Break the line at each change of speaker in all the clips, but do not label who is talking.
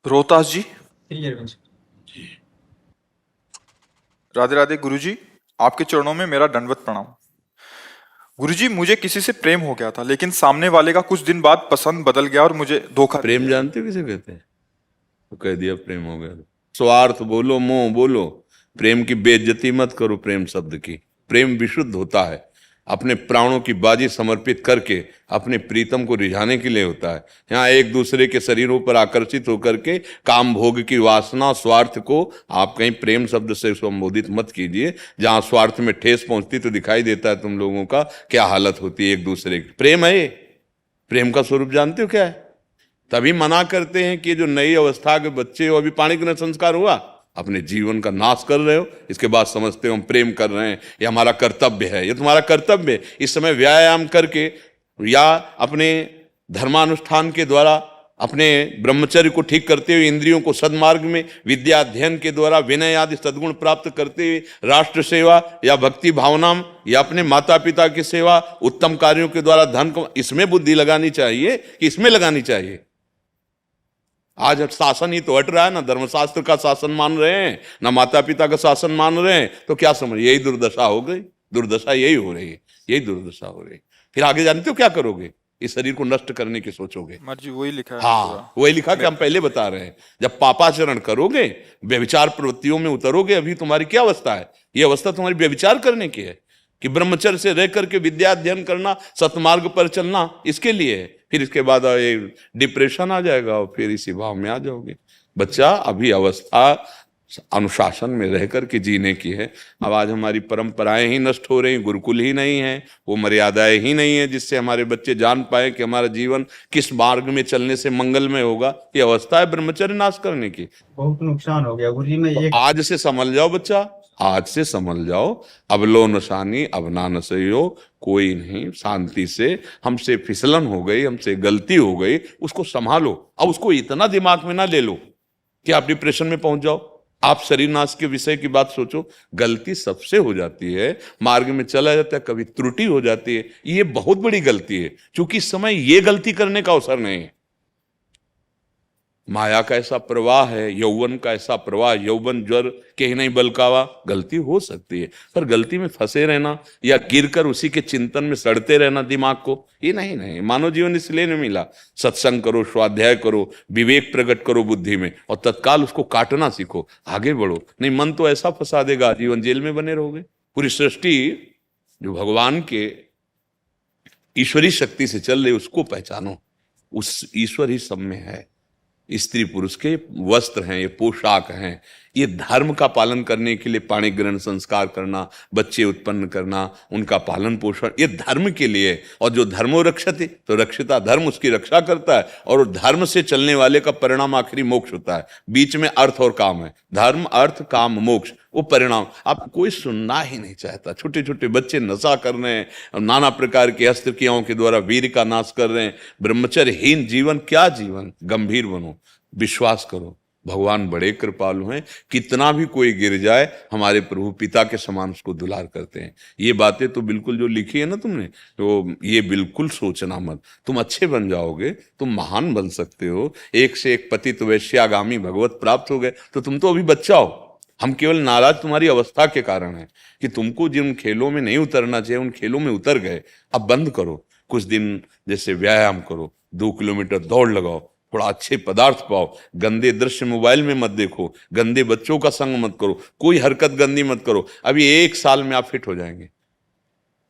रोहतास जी।
Clear.
Radhe Radhe गुरुजी। आपके चरणों में मेरा दंडवत प्रणाम। गुरुजी, मुझे किसी से प्रेम हो गया था, लेकिन सामने वाले का कुछ दिन बाद पसंद बदल गया और मुझे धोखा दे
प्रेम
दिया।
जानते हो किसे कहते हैं? तो कह दिया प्रेम हो गया। स्वार्थ बोलो, मोह बोलो, प्रेम की बेइज्जती मत करो। प्रेम शब्द की, प्रेम विशुद्ध होता है, अपने प्राणों की बाजी समर्पित करके अपने प्रीतम को रिझाने के लिए होता है। यहाँ एक दूसरे के शरीरों पर आकर्षित होकर के काम भोग की वासना, स्वार्थ को आप कहीं प्रेम शब्द से संबोधित मत कीजिए। जहां स्वार्थ में ठेस पहुंचती तो दिखाई देता है तुम लोगों का क्या हालत होती है एक दूसरे की। प्रेम है ये। प्रेम का स्वरूप जानते हो क्या है? तभी मना करते हैं कि जो नई अवस्था के बच्चे हो, अभी पाणी ग्रहण संस्कार हुआ, अपने जीवन का नाश कर रहे हो, इसके बाद समझते हो हम प्रेम कर रहे हैं, ये हमारा कर्तव्य है। ये तुम्हारा कर्तव्य है। इस समय व्यायाम करके या अपने धर्मानुष्ठान के द्वारा अपने ब्रह्मचर्य को ठीक करते हुए, इंद्रियों को सदमार्ग में विद्या अध्ययन के द्वारा विनय आदि सद्गुण प्राप्त करते हुए, राष्ट्र सेवा या भक्ति भावना या अपने माता पिता की सेवा, उत्तम कार्यों के द्वारा धन को, इसमें बुद्धि लगानी चाहिए कि इसमें लगानी चाहिए? आज शासन ही तो हट रहा है ना, धर्मशास्त्र का शासन मान रहे हैं, ना माता पिता का शासन मान रहे हैं। तो क्या समझ, यही दुर्दशा हो गई। दुर्दशा यही हो रही है, यही दुर्दशा हो रही है। फिर आगे जानते हो क्या करोगे? इस शरीर को नष्ट करने की सोचोगे।
मर्जी वही लिखा है
हाँ,
पूरा।
वही लिखा कि हम पहले बता रहे हैं। जब पापाचरण करोगे, व्यभिचार प्रवृत्तियों में उतरोगे, अभी तुम्हारी क्या अवस्था है? ये अवस्था तुम्हारी व्यभिचार करने की है कि ब्रह्मचर्य से रह करके विद्या अध्ययन करना, सतमार्ग पर चलना, इसके लिए है। फिर इसके बाद ये डिप्रेशन आ जाएगा और फिर इसी भाव में आ जाओगे। बच्चा, अभी अवस्था अनुशासन में रह करके जीने की है। अब आज हमारी परंपराएं ही नष्ट हो रही, गुरुकुल ही नहीं है, वो मर्यादाएं ही नहीं है जिससे हमारे बच्चे जान पाए कि हमारा जीवन किस मार्ग में चलने से मंगलमय होगा। ये अवस्था है ब्रह्मचर्य नाश करने की।
बहुत नुकसान हो गया गुरुजी में ये।
आज से समझ जाओ बच्चा, आज से समझ जाओ। अब लो नशानी अब ना नसइयो, कोई नहीं, शांति से। हमसे फिसलन हो गई, हमसे गलती हो गई, उसको संभालो। अब उसको इतना दिमाग में ना ले लो कि आप डिप्रेशन में पहुंच जाओ। आप शरीर नाश के विषय की बात सोचो। गलती सबसे हो जाती है, मार्ग में चला जाता है, कभी त्रुटि हो जाती है, ये बहुत बड़ी गलती है। क्योंकि इस समय ये गलती करने का अवसर नहीं है। माया का ऐसा प्रवाह है, यौवन का ऐसा प्रवाह, यौवन ज्वर के ही नहीं बलकावा। गलती हो सकती है, पर गलती में फंसे रहना या गिरकर उसी के चिंतन में सड़ते रहना दिमाग को, ये नहीं। नहीं, मानव जीवन इसलिए नहीं मिला। सत्संग करो, स्वाध्याय करो, विवेक प्रकट करो बुद्धि में, और तत्काल उसको काटना सीखो, आगे बढ़ो। नहीं, मन तो ऐसा फंसा देगा, जीवन जेल में बने रहोगे। पूरी सृष्टि जो भगवान के ईश्वरी शक्ति से चल रही, उसको पहचानो। उस ईश्वर ही सब में है। स्त्री पुरुष के वस्त्र हैं, ये पोशाक हैं, ये धर्म का पालन करने के लिए पाणी ग्रहण संस्कार करना, बच्चे उत्पन्न करना, उनका पालन पोषण, ये धर्म के लिए। और जो धर्मो रक्षति, तो रक्षिता धर्म उसकी रक्षा करता है, और धर्म से चलने वाले का परिणाम आखिरी मोक्ष होता है। बीच में अर्थ और काम है, धर्म अर्थ काम मोक्ष, वो परिणाम आप कोई सुनना ही नहीं चाहता। छोटे छोटे बच्चे नशा कर रहे हैं, नाना प्रकार के अस्त्र क्रियाओं के द्वारा वीर का नाश कर रहे हैं। ब्रह्मचर्यहीन जीवन क्या जीवन? गंभीर बनो, विश्वास करो, भगवान बड़े कृपालु हैं। कितना भी कोई गिर जाए, हमारे प्रभु पिता के समान उसको दुलार करते हैं। ये बातें तो बिल्कुल जो लिखी है ना तुमने, तो ये बिल्कुल सोचना मत। तुम अच्छे बन जाओगे, तुम महान बन सकते हो। एक से एक पतित वैश्यागामी भगवत प्राप्त हो गए, तो तुम तो अभी बच्चा हो। हम केवल नाराज तुम्हारी अवस्था के कारण है कि तुमको जिन खेलों में नहीं उतरना चाहिए, उन खेलों में उतर गए। अब बंद करो, कुछ दिन जैसे व्यायाम करो, 2 किलोमीटर दौड़ लगाओ, थोड़ा अच्छे पदार्थ पाओ, गंदे दृश्य मोबाइल में मत देखो, गंदे बच्चों का संग मत करो, कोई हरकत गंदी मत करो। अभी 1 साल में आप फिट हो जाएंगे।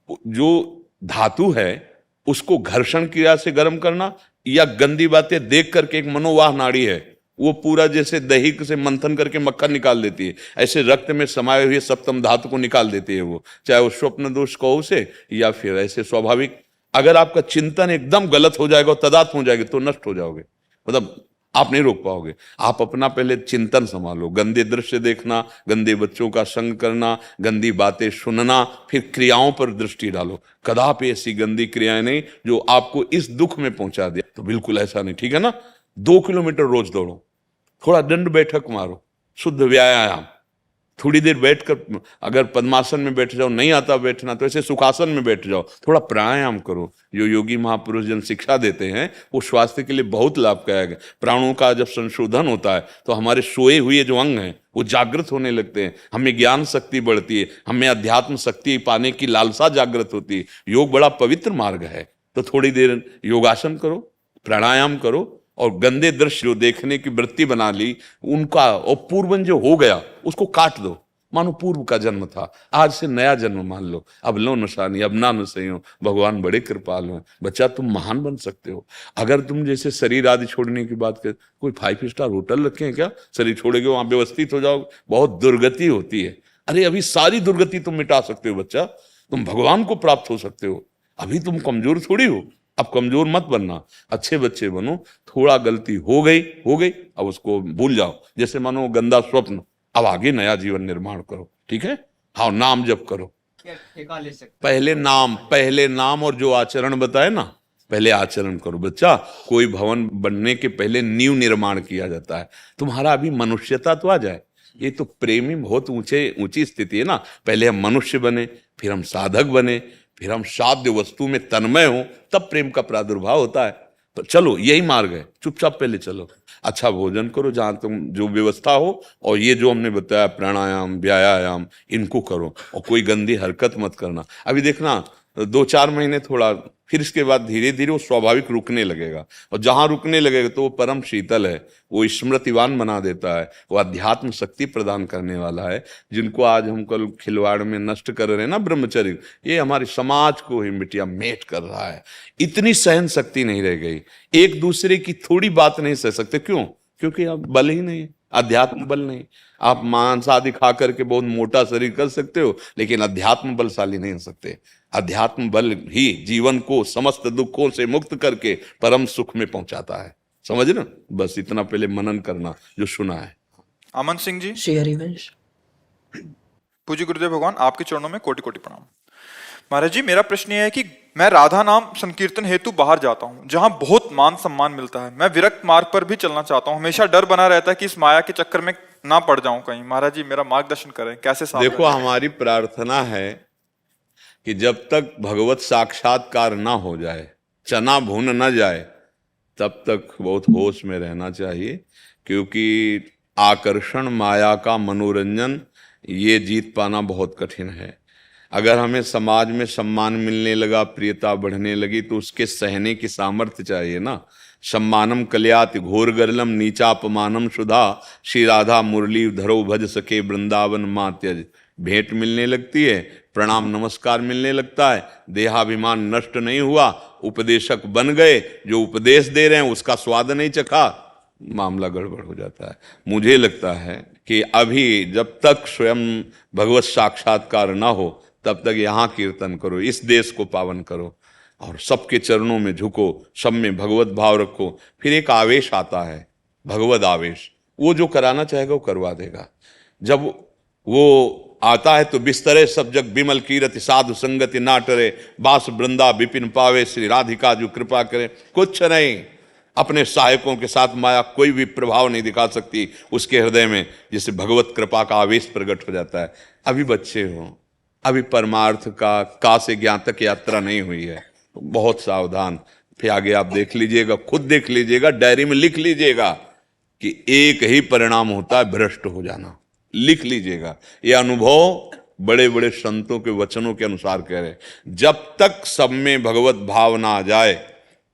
जो धातु है उसको घर्षण क्रिया से गर्म करना, या गंदी बातें देख करके, एक मनोवाह नाड़ी है, वो पूरा जैसे दही से मंथन करके मक्खन निकाल देती है, ऐसे रक्त में समाये हुए सप्तम धातु को निकाल देती है वो। चाहे वो स्वप्न दोष कहो उसे, या फिर ऐसे स्वाभाविक। अगर आपका चिंतन एकदम गलत हो जाएगा, तदात्म हो जाएगा, तो नष्ट हो जाओगे, मतलब आप नहीं रोक पाओगे। आप अपना पहले चिंतन संभालो, गंदे दृश्य देखना, गंदे बच्चों का संग करना, गंदी बातें सुनना, फिर क्रियाओं पर दृष्टि डालो। कदापि ऐसी गंदी क्रियाएं नहीं जो आपको इस दुख में पहुंचा दे, तो बिल्कुल ऐसा नहीं, ठीक है ना। 2 किलोमीटर रोज दौड़ो, थोड़ा दंड बैठक मारो, शुद्ध व्यायाम, थोड़ी देर बैठकर, अगर पद्मासन में बैठ जाओ, नहीं आता बैठना, तो ऐसे सुखासन में बैठ जाओ, थोड़ा प्राणायाम करो। जो योगी महापुरुष जन शिक्षा देते हैं वो स्वास्थ्य के लिए बहुत लाभदायक है। प्राणों का जब संशोधन होता है तो हमारे सोए हुए जो अंग हैं वो जागृत होने लगते हैं, हमें ज्ञान शक्ति बढ़ती है, हमें अध्यात्म शक्ति पाने की लालसा जागृत होती है। योग बड़ा पवित्र मार्ग है। तो थोड़ी देर योगासन करो, प्राणायाम करो, और गंदे दृश्य जो देखने की वृत्ति बना ली उनका, और पूर्वन जो हो गया उसको काट दो। मानो पूर्व का जन्म था, आज से नया जन्म मान लो। अब लो नशानी, अब ना नशे हो, भगवान बड़े कृपालु हैं। बच्चा तुम महान बन सकते हो। अगर तुम जैसे शरीर आदि छोड़ने की बात कर, कोई 5 स्टार होटल रखे हैं क्या? शरीर छोड़ोगे वहां व्यवस्थित हो जाओगे, बहुत दुर्गति होती है। अरे अभी सारी दुर्गति तुम मिटा सकते हो बच्चा, तुम भगवान को प्राप्त हो सकते हो। अभी तुम कमजोर थोड़ी हो, अब कमजोर मत बनना, अच्छे बच्चे बनो। थोड़ा गलती हो गई, अब उसको भूल जाओ, जैसे मानो गंदा स्वप्न, अब आगे नया जीवन निर्माण करो। ठीक है? हाँ, नाम जप करो,
ठेका ले सकते।
पहले नाम और जो आचरण बताए ना, पहले आचरण करो बच्चा। कोई भवन बनने के पहले नींव निर्माण किया जाता है। तुम्हारा अभी मनुष्यता तो आ जाए। ये तो प्रेमी बहुत ऊंची स्थिति है ना। पहले हम मनुष्य बने, फिर हम साधक बने, फिर हम साध्य वस्तु में तन्मय हो, तब प्रेम का प्रादुर्भाव होता है। तो चलो, यही मार्ग है। चुपचाप पहले चलो, अच्छा भोजन करो जहां तुम जो व्यवस्था हो, और ये जो हमने बताया प्राणायाम व्यायाम इनको करो, और कोई गंदी हरकत मत करना। अभी देखना 2-4 महीने थोड़ा, फिर इसके बाद धीरे धीरे वो स्वाभाविक रुकने लगेगा, और जहां रुकने लगेगा तो वो परम शीतल है, वो स्मृतिवान बना देता है, वो अध्यात्म शक्ति प्रदान करने वाला है। जिनको आज हम कल खिलवाड़ में नष्ट कर रहे हैं ना ब्रह्मचर्य, ये हमारे समाज को ही मिटिया मेट कर रहा है। इतनी सहन शक्ति नहीं रह गई, एक दूसरे की थोड़ी बात नहीं सह सकते। क्यों? क्योंकि अब बल ही नहीं है, अध्यात्म बल नहीं। आप मांस आदि खा करके बहुत मोटा शरीर कर सकते हो, लेकिन अध्यात्म बलशाली नहीं हो सकते। अध्यात्म बल ही जीवन को समस्त दुखों से मुक्त करके परम सुख में पहुंचाता है। समझ ना? बस इतना पहले मनन करना जो सुना है।
अमन सिंह जी।
श्री हरिवंश।
पूज्य गुरुदेव भगवान, आपके चरणों में कोटि कोटि प्रणाम। महाराज जी, मेरा प्रश्न यह है कि मैं राधा नाम संकीर्तन हेतु बाहर जाता हूँ जहां बहुत मान सम्मान मिलता है। मैं विरक्त मार्ग पर भी चलना चाहता हूँ। हमेशा डर बना रहता है कि इस माया के चक्कर में ना पड़ जाऊं कहीं। महाराज जी, मेरा मार्गदर्शन करें, कैसे सावधान
देखो, हमारी प्रार्थना है कि जब तक भगवत साक्षात्कार ना हो जाए, चना भून ना जाए, तब तक बहुत होश में रहना चाहिए। क्योंकि आकर्षण, माया का मनोरंजन, ये जीत पाना बहुत कठिन है। अगर हमें समाज में सम्मान मिलने लगा, प्रियता बढ़ने लगी, तो उसके सहने की सामर्थ्य चाहिए ना। सम्मानम कल्याति घोर गरलम नीचापमानम सुधा, श्री राधा मुरली धरो भज सके वृंदावन मां त्यज। भेंट मिलने लगती है, प्रणाम नमस्कार मिलने लगता है, देहाभिमान नष्ट नहीं हुआ, उपदेशक बन गए, जो उपदेश दे रहे हैं उसका स्वाद नहीं चखा, मामला गड़बड़ हो जाता है। मुझे लगता है कि अभी जब तक स्वयं भगवत साक्षात्कार ना हो, तब तक यहाँ कीर्तन करो, इस देश को पावन करो, और सबके चरणों में झुको, सब में भगवत भाव रखो। फिर एक आवेश आता है, भगवत आवेश, वो जो कराना चाहेगा वो करवा देगा। जब वो आता है तो बिस्तरे सब जग बिमल कीरति, साधु संगति ना टरे, बास वृंदा विपिन पावे, श्री राधिका जो कृपा करे। कुछ नहीं, अपने सहायकों के साथ माया कोई भी प्रभाव नहीं दिखा सकती उसके हृदय में, जिससे भगवत कृपा का आवेश प्रकट हो जाता है। अभी बच्चे हो, अभी परमार्थ का से ज्ञान तक यात्रा नहीं हुई है, तो बहुत सावधान। फिर आगे आप देख लीजिएगा, खुद देख लीजिएगा, डायरी में लिख लीजिएगा कि एक ही परिणाम होता है, भ्रष्ट हो जाना। लिख लीजिएगा, यह अनुभव बड़े बड़े संतों के वचनों के अनुसार कह रहे। जब तक सब में भगवत भाव ना आ जाए,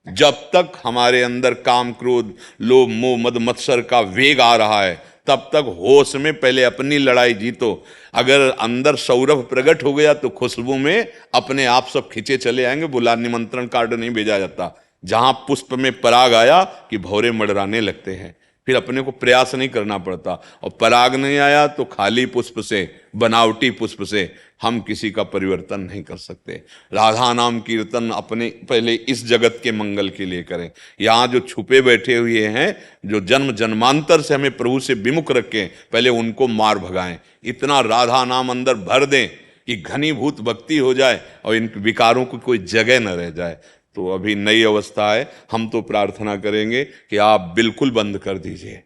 जब तक हमारे अंदर काम क्रोध लोभ मोह मद मत्सर का वेग आ रहा है, तब तक होश में पहले अपनी लड़ाई जीतो। अगर अंदर सौरभ प्रकट हो गया तो खुशबू में अपने आप सब खिंचे चले आएंगे। बुला निमंत्रण कार्ड नहीं भेजा जाता। जहां पुष्प में पराग आया कि भौरे मडराने लगते हैं, फिर अपने को प्रयास नहीं करना पड़ता। और पराग नहीं आया तो खाली पुष्प से, बनावटी पुष्प से हम किसी का परिवर्तन नहीं कर सकते। राधा नाम कीर्तन अपने पहले इस जगत के मंगल के लिए करें। यहाँ जो छुपे बैठे हुए हैं, जो जन्म जन्मांतर से हमें प्रभु से विमुख रखें, पहले उनको मार भगाएं। इतना राधा नाम अंदर भर दें कि घनीभूत भक्ति हो जाए और इन विकारों को कोई जगह न रह जाए। तो अभी नई अवस्था है, हम तो प्रार्थना करेंगे कि आप बिल्कुल बंद कर दीजिए,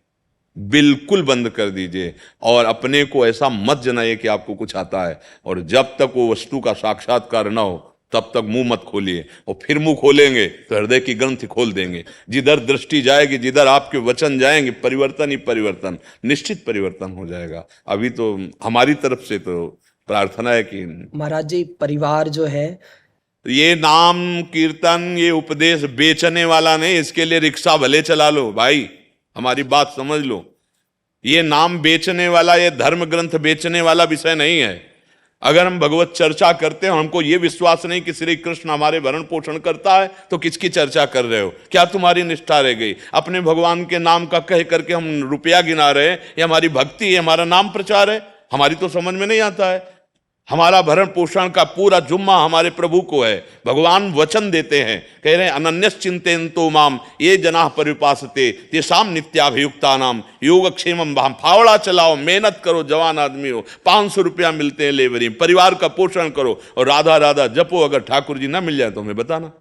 बिल्कुल बंद कर दीजिए और अपने को ऐसा मत जनाइए कि आपको कुछ आता है। और जब तक वो वस्तु का साक्षात्कार ना हो तब तक मुंह मत खोलिए, और फिर मुंह खोलेंगे तो हृदय की ग्रंथि खोल देंगे। जिधर दृष्टि जाएगी, जिधर आपके वचन जाएंगे, परिवर्तन ही परिवर्तन, निश्चित परिवर्तन हो जाएगा। अभी तो हमारी तरफ से तो प्रार्थना है कि
महाराज जी परिवार जो है,
ये नाम कीर्तन, ये उपदेश बेचने वाला नहीं, इसके लिए रिक्शा भले चला लो भाई, हमारी बात समझ लो। ये नाम बेचने वाला, ये धर्म ग्रंथ बेचने वाला विषय नहीं है। अगर हम भगवत चर्चा करते हैं, हमको ये विश्वास नहीं कि श्री कृष्ण हमारे भरण पोषण करता है, तो किसकी चर्चा कर रहे हो? क्या तुम्हारी निष्ठा रह गई? अपने भगवान के नाम का कह करके हम रुपया गिना रहे हैं, ये हमारी भक्ति है, हमारा नाम प्रचार है? हमारी तो समझ में नहीं आता है। हमारा भरण पोषण का पूरा जुम्मा हमारे प्रभु को है। भगवान वचन देते हैं, कह रहे हैं अनन्यस चिंतयन्तो माम ये जनाः पर्युपासते तेषां नित्याभियुक्तानाम योगक्षेमम भाम। फावड़ा चलाओ, मेहनत करो, जवान आदमी हो, 500 रुपया मिलते हैं लेबरी, परिवार का पोषण करो और राधा राधा जपो। अगर ठाकुर जी ना मिल जाए तो हमें बताना।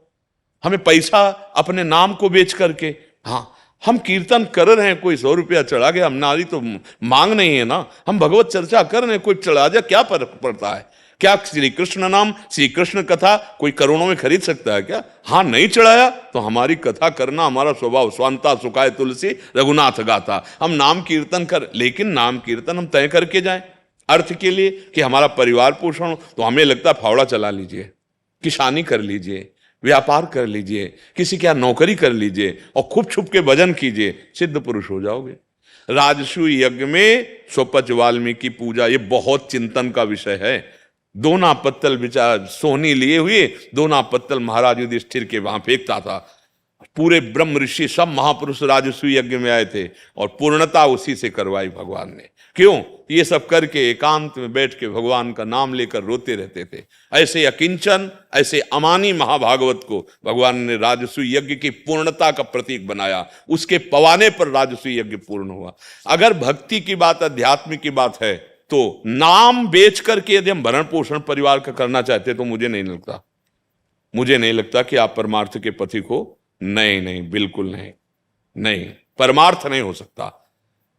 हमें पैसा अपने नाम को बेच करके, हाँ हम कीर्तन कर रहे हैं, कोई 100 रुपया चढ़ा गया, हमारी तो मांग नहीं है ना। हम भगवत चर्चा कर रहे हैं, कोई चढ़ा जाए क्या फर्क पड़ता है? क्या श्री कृष्ण नाम, श्री कृष्ण कथा कोई करोड़ों में खरीद सकता है क्या? हाँ, नहीं चढ़ाया तो हमारी कथा करना हमारा स्वभाव। स्वांता सुखाय तुलसी रघुनाथ गाथा। हम नाम कीर्तन कर, लेकिन नाम कीर्तन हम तय करके जाएं अर्थ के लिए कि हमारा परिवार पोषण हो। तो हमें लगता है फावड़ा चला लीजिए, किसानी कर लीजिए, व्यापार कर लीजिए, किसी के यहाँ नौकरी कर लीजिए और खूब छुप के भजन कीजिए, सिद्ध पुरुष हो जाओगे। राजसु यज्ञ में स्वपच वाल्मीकि पूजा, ये बहुत चिंतन का विषय है। दोना पत्तल विचार सोहनी लिए हुए, दोना पत्तल महाराज युधिष्ठिर के वहां फेंकता था। पूरे ब्रह्म ऋषि सब महापुरुष राजसु यज्ञ में आए थे और पूर्णता उसी से करवाई भगवान ने। क्यों? ये सब करके एकांत में बैठ के भगवान का नाम लेकर रोते रहते थे। ऐसे अकिंचन, ऐसे अमानी महाभागवत को भगवान ने राजसु यज्ञ की पूर्णता का प्रतीक बनाया। उसके पवाने पर राजसु यज्ञ पूर्ण हुआ। अगर भक्ति की बात, अध्यात्म की बात है, तो नाम बेच करके यदि हम भरण पोषण परिवार का करना चाहते तो मुझे नहीं लगता कि आप परमार्थ के पथिक हो। नहीं, बिल्कुल नहीं, परमार्थ नहीं हो सकता।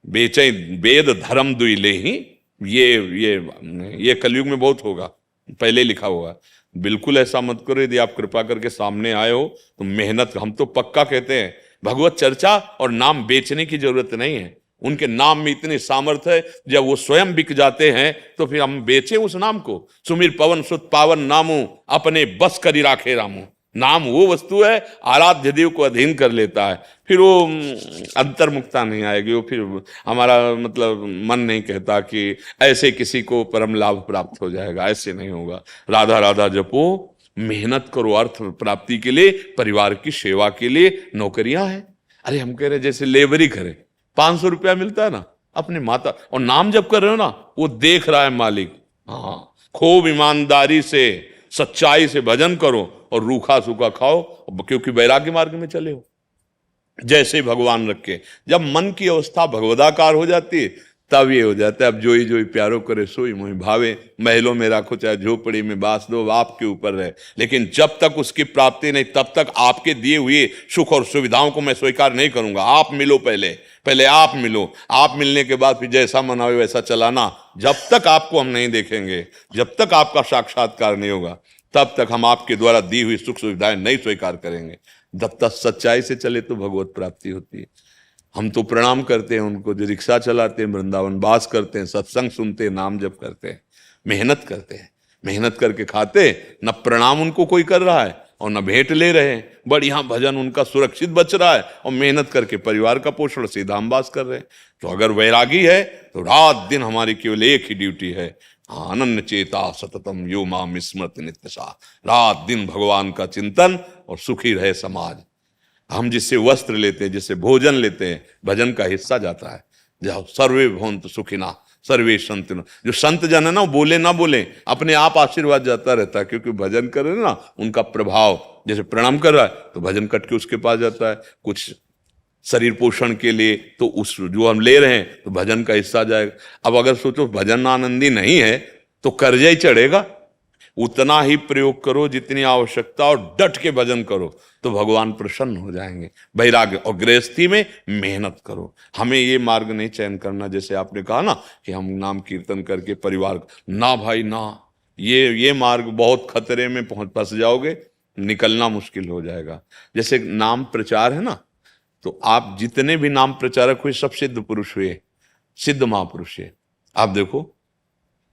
बेचे वेद धर्म दुई ले ही, ये कलयुग में बहुत होगा, पहले लिखा हुआ। बिल्कुल ऐसा मत करो। यदि आप कृपा करके सामने आए हो तो मेहनत, हम तो पक्का कहते हैं भगवत चर्चा और नाम बेचने की जरूरत नहीं है। उनके नाम में इतनी सामर्थ्य है, जब वो स्वयं बिक जाते हैं तो फिर हम बेचें उस नाम को। सुमिर पवन सुत पावन नामो अपने बस करी राखे रामो। नाम वो वस्तु है, आराध्य देव को अधीन कर लेता है, फिर वो अंतर्मुक्ता नहीं आएगी। वो फिर हमारा मतलब मन नहीं कहता कि ऐसे किसी को परम लाभ प्राप्त हो जाएगा, ऐसे नहीं होगा। राधा राधा जपो, मेहनत करो अर्थ प्राप्ति के लिए, परिवार की सेवा के लिए। नौकरियां हैं, अरे हम कह रहे जैसे लेबरी करें, 500 रुपया मिलता है ना, अपने माता और नाम जप कर रहे हो ना, वो देख रहा है मालिक। हाँ, खूब ईमानदारी से, सच्चाई से भजन करो और रूखा सूखा खाओ, क्योंकि वैराग्य मार्ग में चले हो। जैसे भगवान रखे, जब मन की अवस्था भगवदाकार हो जाती है तब ये हो जाता है, अब जोई जोई प्यारो करे सोई मोहि भावे। महलों में राखो चाहे झोपड़ी में बास दो, आपके ऊपर रहे। लेकिन जब तक उसकी प्राप्ति नहीं, तब तक आपके दिए हुए सुख और सुविधाओं को मैं स्वीकार नहीं करूंगा। आप मिलो, पहले आप मिलो, आप मिलने के बाद फिर जैसा मना हो वैसा चलाना। जब तक आपको हम नहीं देखेंगे, जब तक आपका साक्षात्कार नहीं होगा, तब तक हम आपके द्वारा दी हुई सुख सुविधाएं नहीं स्वीकार करेंगे। जब तक सच्चाई से चले तो भगवत प्राप्ति होती है। हम तो प्रणाम करते हैं उनको जो रिक्शा चलाते हैं, वृंदावन वास करते हैं, सत्संग सुनते हैं, नाम जप करते हैं, मेहनत करते हैं, मेहनत करके खाते। न प्रणाम उनको कोई कर रहा है और न भेंट ले रहे हैं, बढ़िया भजन उनका सुरक्षित बच रहा है और मेहनत करके परिवार का पोषण सीधा हम वास कर रहे हैं। तो अगर वैरागी है तो रात दिन हमारी केवल एक ही ड्यूटी है, अनन्य चेता सततम यो माम स्मृति नित्यशा। रात दिन भगवान का चिंतन और सुखी रहे समाज। हम जिससे वस्त्र लेते हैं, जिससे भोजन लेते हैं, भजन का हिस्सा जाता है। जाओ सर्वे भवन्तु सुखिना सर्वे संतु। जो संत जन है ना, बोले ना बोले, अपने आप आशीर्वाद जाता रहता है, क्योंकि भजन कर रहे ना, उनका प्रभाव। जैसे प्रणाम कर रहा है तो भजन कट के उसके पास जाता है। कुछ शरीर पोषण के लिए तो उस जो हम ले रहे हैं तो भजन का हिस्सा जाएगा। अब अगर सोचो भजन आनंदी नहीं है तो कर्जा ही चढ़ेगा। उतना ही प्रयोग करो जितनी आवश्यकता, और डट के भजन करो तो भगवान प्रसन्न हो जाएंगे। वैराग्य और गृहस्थी में मेहनत करो। हमें ये मार्ग नहीं चयन करना, जैसे आपने कहा ना कि हम नाम कीर्तन करके परिवार, ना भाई ना, ये मार्ग बहुत खतरे में फंस जाओगे, निकलना मुश्किल हो जाएगा। जैसे नाम प्रचार है ना, तो आप जितने भी नाम प्रचारक हुए सब सिद्ध पुरुष हुए, सिद्ध महापुरुष हुए। आप देखो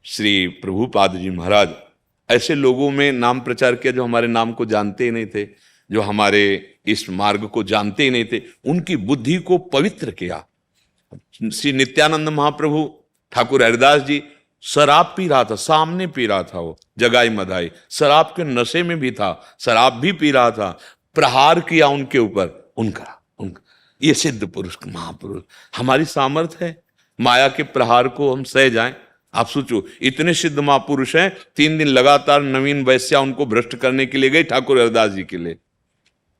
श्री प्रभुपाद जी महाराज ऐसे लोगों में नाम प्रचार किया जो हमारे नाम को जानते ही नहीं थे, जो हमारे इस मार्ग को जानते ही नहीं थे, उनकी बुद्धि को पवित्र किया। श्री नित्यानंद महाप्रभु, ठाकुर हरिदास जी शराब पी रहा था, सामने पी रहा था, वो जगाई मधाई शराब के नशे में भी था, शराब भी पी रहा था, प्रहार किया उनके ऊपर, उनका ये सिद्ध पुरुष महापुरुष। हमारी सामर्थ्य है माया के प्रहार को हम सह जाएं। आप सोचो, इतने सिद्ध महापुरुष हैं, 3 दिन लगातार नवीन वैश्या उनको भ्रष्ट करने के लिए गई ठाकुर हरिदास जी के लिए,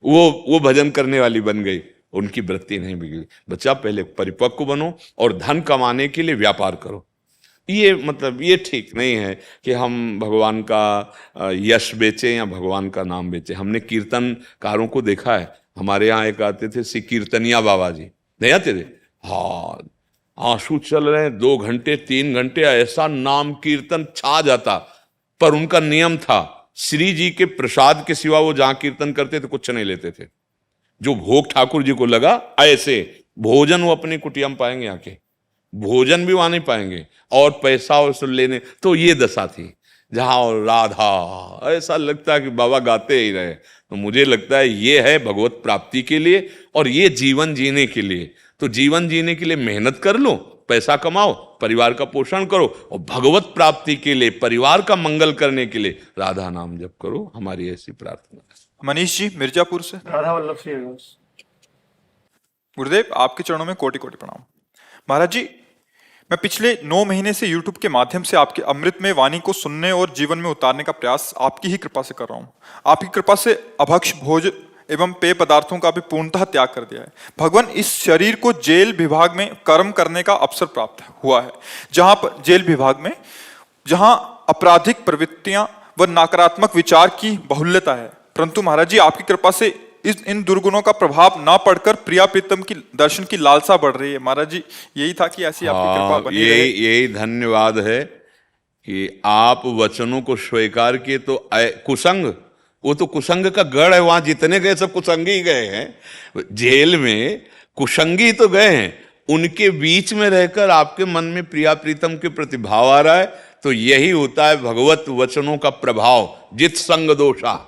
वो भजन करने वाली बन गई, उनकी वृत्ति नहीं बिगड़ी। बच्चा पहले परिपक्व बनो और धन कमाने के लिए व्यापार करो। ये मतलब ये ठीक नहीं है कि हम भगवान का यश बेचें या भगवान का नाम बेचें। हमने कीर्तनकारों को देखा है, हमारे यहाँ एक आते थे श्री कीर्तनिया बाबा जी, नहीं आते थे, हाँ आंसू चल रहे हैं, 2 घंटे 3 घंटे ऐसा नाम कीर्तन छा जाता। पर उनका नियम था, श्री जी के प्रसाद के सिवा वो जहां कीर्तन करते थे कुछ नहीं लेते थे। जो भोग ठाकुर जी को लगा, ऐसे भोजन वो अपनी कुटिया में पाएंगे, आके भोजन भी वहां नहीं पाएंगे, और पैसा और लेने, तो ये दशा थी जहां और राधा ऐसा लगता है कि बाबा गाते ही रहे। तो मुझे लगता है ये है भगवत प्राप्ति के लिए, और ये जीवन जीने के लिए। तो जीवन जीने के लिए मेहनत कर लो, पैसा कमाओ, परिवार का पोषण करो, और भगवत प्राप्ति के लिए, परिवार का मंगल करने के लिए राधा नाम जप करो। हमारी ऐसी प्रार्थना है।
मनीष जी मिर्जापुर से।
राधा वल्लभ श्री हरिदास।
गुरुदेव आपके चरणों में कोटि कोटि प्रणाम। महाराज जी, मैं पिछले 9 महीने से YouTube के माध्यम से आपके अमृतमय वाणी को सुनने और जीवन में उतारने का प्रयास आपकी ही कृपा से कर रहा हूं। आपकी कृपा से अभक्ष भोज एवं पेय पदार्थों का भी पूर्णतः त्याग कर दिया है। भगवान, इस शरीर को जेल विभाग में कर्म करने का अवसर प्राप्त हुआ है, जहां पर जेल विभाग में जहां आपराधिक प्रवृत्तियां व नकारात्मक विचार की बहुल्यता है। परंतु महाराज जी, आपकी कृपा से इन दुर्गुणों का प्रभाव ना पड़कर प्रिया प्रीतम की दर्शन की लालसा बढ़ रही है। महाराज जी, यही था कि ऐसी आपकी कृपा बनी रहे।
यही धन्यवाद है कि आप वचनों को स्वीकार किए। तो कुसंग, वो तो कुसंग का गढ़ है, वहां जितने गए सब कुसंगी ही गए हैं। जेल में कुसंगी तो गए हैं, उनके बीच में रहकर आपके मन में प्रिया प्रीतम के प्रति भाव आ रहा है। तो यही होता है भगवत वचनों का प्रभाव। जित संग दोषा